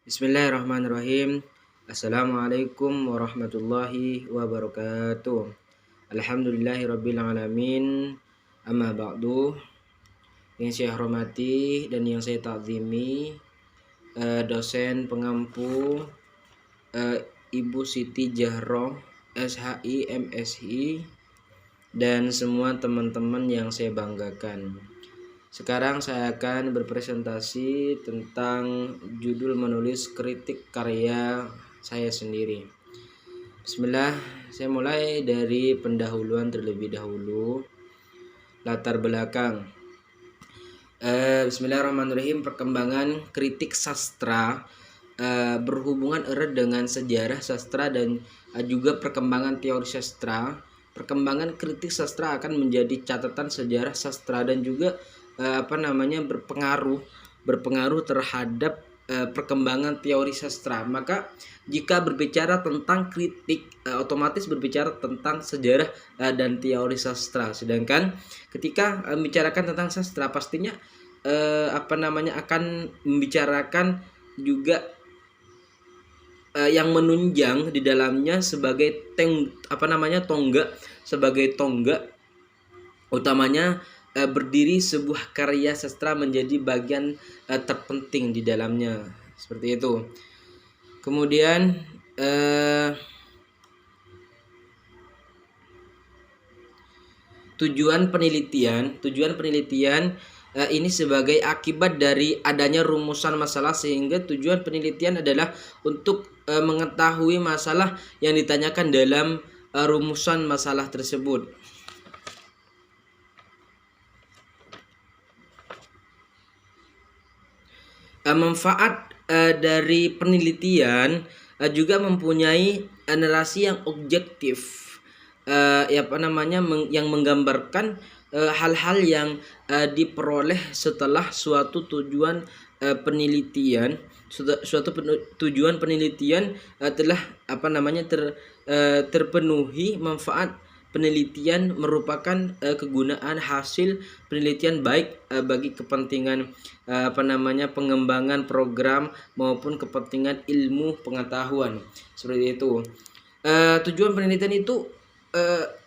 Bismillahirrahmanirrahim. Assalamualaikum warahmatullahi wabarakatuh. Alhamdulillahirabbil alamin. Amma ba'du. Yang saya hormati dan yang saya takzimi, dosen pengampu Ibu Siti Jahroh SHI MSI dan semua teman-teman yang saya banggakan. Sekarang saya akan berpresentasi tentang judul menulis kritik karya saya sendiri. Bismillah, saya mulai dari pendahuluan terlebih dahulu. Latar belakang. Bismillahirrahmanirrahim. Perkembangan kritik sastra berhubungan erat dengan sejarah sastra dan juga perkembangan teori sastra. Perkembangan kritik sastra akan menjadi catatan sejarah sastra dan juga berpengaruh terhadap perkembangan teori sastra. Maka jika berbicara tentang kritik, otomatis berbicara tentang sejarah dan teori sastra. Sedangkan ketika membicarakan tentang sastra, pastinya akan membicarakan juga yang menunjang di dalamnya sebagai tonggak utamanya berdiri sebuah karya sastra menjadi bagian terpenting di dalamnya, seperti itu. Kemudian tujuan penelitian ini sebagai akibat dari adanya rumusan masalah, sehingga tujuan penelitian adalah untuk mengetahui masalah yang ditanyakan dalam rumusan masalah tersebut. Manfaat dari penelitian juga mempunyai narasi yang objektif, yang menggambarkan hal-hal yang diperoleh setelah suatu tujuan penelitian. Tujuan penelitian telah terpenuhi. Manfaat penelitian merupakan kegunaan hasil penelitian baik bagi kepentingan pengembangan program maupun kepentingan ilmu pengetahuan, seperti itu. Tujuan penelitian itu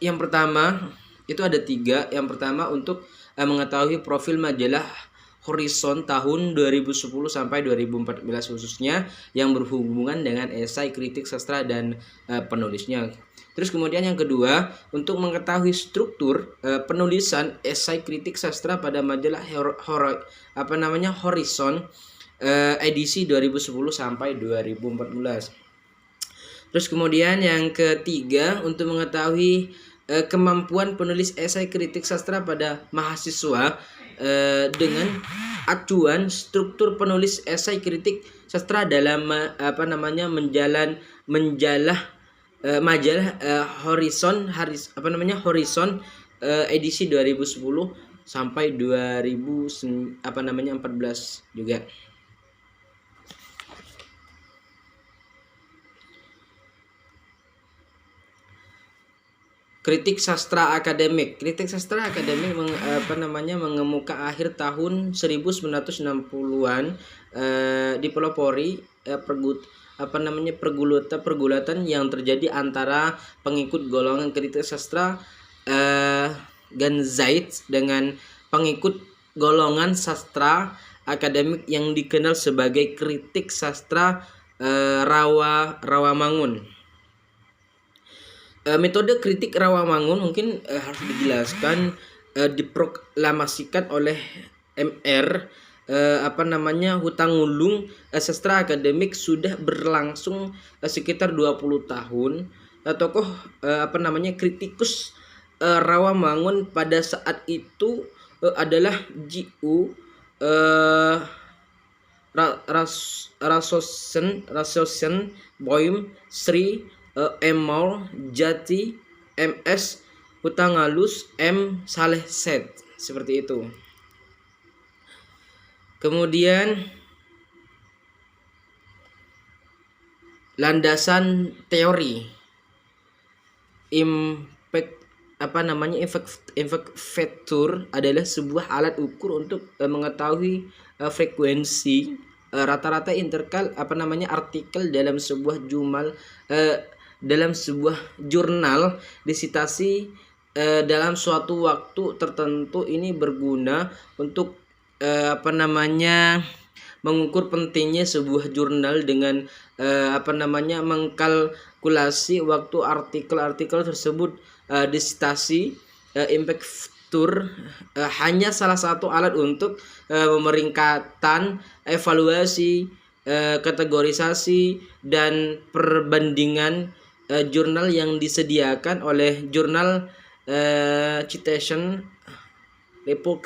yang pertama itu ada 3. Yang pertama untuk mengetahui profil majalah Horizon tahun 2010 sampai 2014 khususnya yang berhubungan dengan esai kritik sastra dan penulisnya. Terus kemudian yang kedua, untuk mengetahui struktur penulisan esai kritik sastra pada majalah Horizon edisi 2010 sampai 2014. Terus kemudian yang ketiga, untuk mengetahui kemampuan penulis esai kritik sastra pada mahasiswa dengan acuan struktur penulis esai kritik sastra dalam majalah Horizon edisi 2010 sampai 2014 juga. Kritik sastra akademik. Kritik sastra akademik mengemuka akhir tahun 1960-an dipelopori pergulatan yang terjadi antara pengikut golongan kritik sastra Ganzait dengan pengikut golongan sastra akademik yang dikenal sebagai kritik sastra Rawamangun. Metode kritik Rawamangun mungkin harus dijelaskan, diproklamasikan oleh Mr. Hutangulung. Sastra akademik sudah berlangsung sekitar 20 tahun. Tokoh kritikus Rawamangun pada saat itu adalah Jiu Rasosen Boim Sri Emol Jati MS Hutangalus M Saleh Set, seperti itu. Kemudian landasan teori efek vektor adalah sebuah alat ukur untuk mengetahui frekuensi rata-rata artikel dalam sebuah dalam sebuah jurnal disitasi dalam suatu waktu tertentu ini berguna untuk mengukur pentingnya sebuah jurnal dengan mengkalkulasi waktu artikel-artikel tersebut disitasi. Impact factor hanya salah satu alat untuk memeringkatkan evaluasi, kategorisasi dan perbandingan jurnal yang disediakan oleh jurnal Citation Report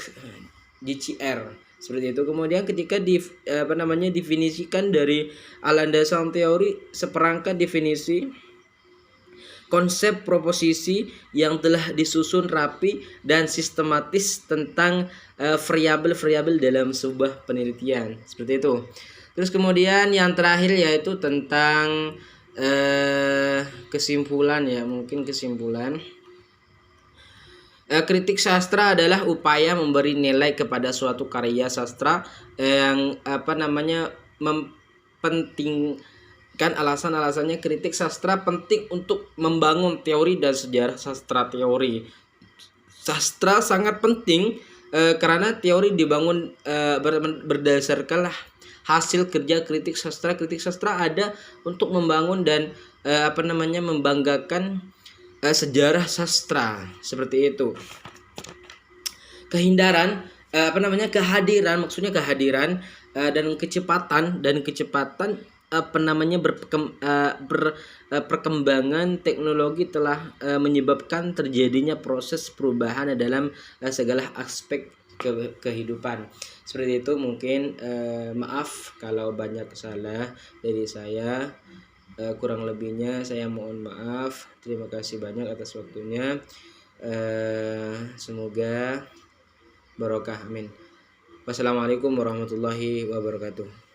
JCR seperti itu. Kemudian ketika definisikan dari landasan teori, seperangkat definisi konsep proposisi yang telah disusun rapi dan sistematis tentang variabel-variabel dalam sebuah penelitian seperti itu. Terus kemudian yang terakhir yaitu tentang kesimpulan ya, mungkin kesimpulan. Kritik sastra adalah upaya memberi nilai kepada suatu karya sastra yang mempentingkan alasan-alasannya. Kritik sastra penting untuk membangun teori dan sejarah sastra. Teori sastra sangat penting karena teori dibangun berdasarkan hasil kerja kritik sastra. Kritik sastra ada untuk membangun dan membanggakan sejarah sastra seperti itu. Kehadiran dan kecepatan perkembangan teknologi telah menyebabkan terjadinya proses perubahan dalam segala aspek kehidupan. Seperti itu mungkin. Maaf kalau banyak salah dari saya. Kurang lebihnya saya mohon maaf. Terima kasih banyak atas waktunya. Semoga barokah, amin. Wassalamualaikum warahmatullahi wabarakatuh.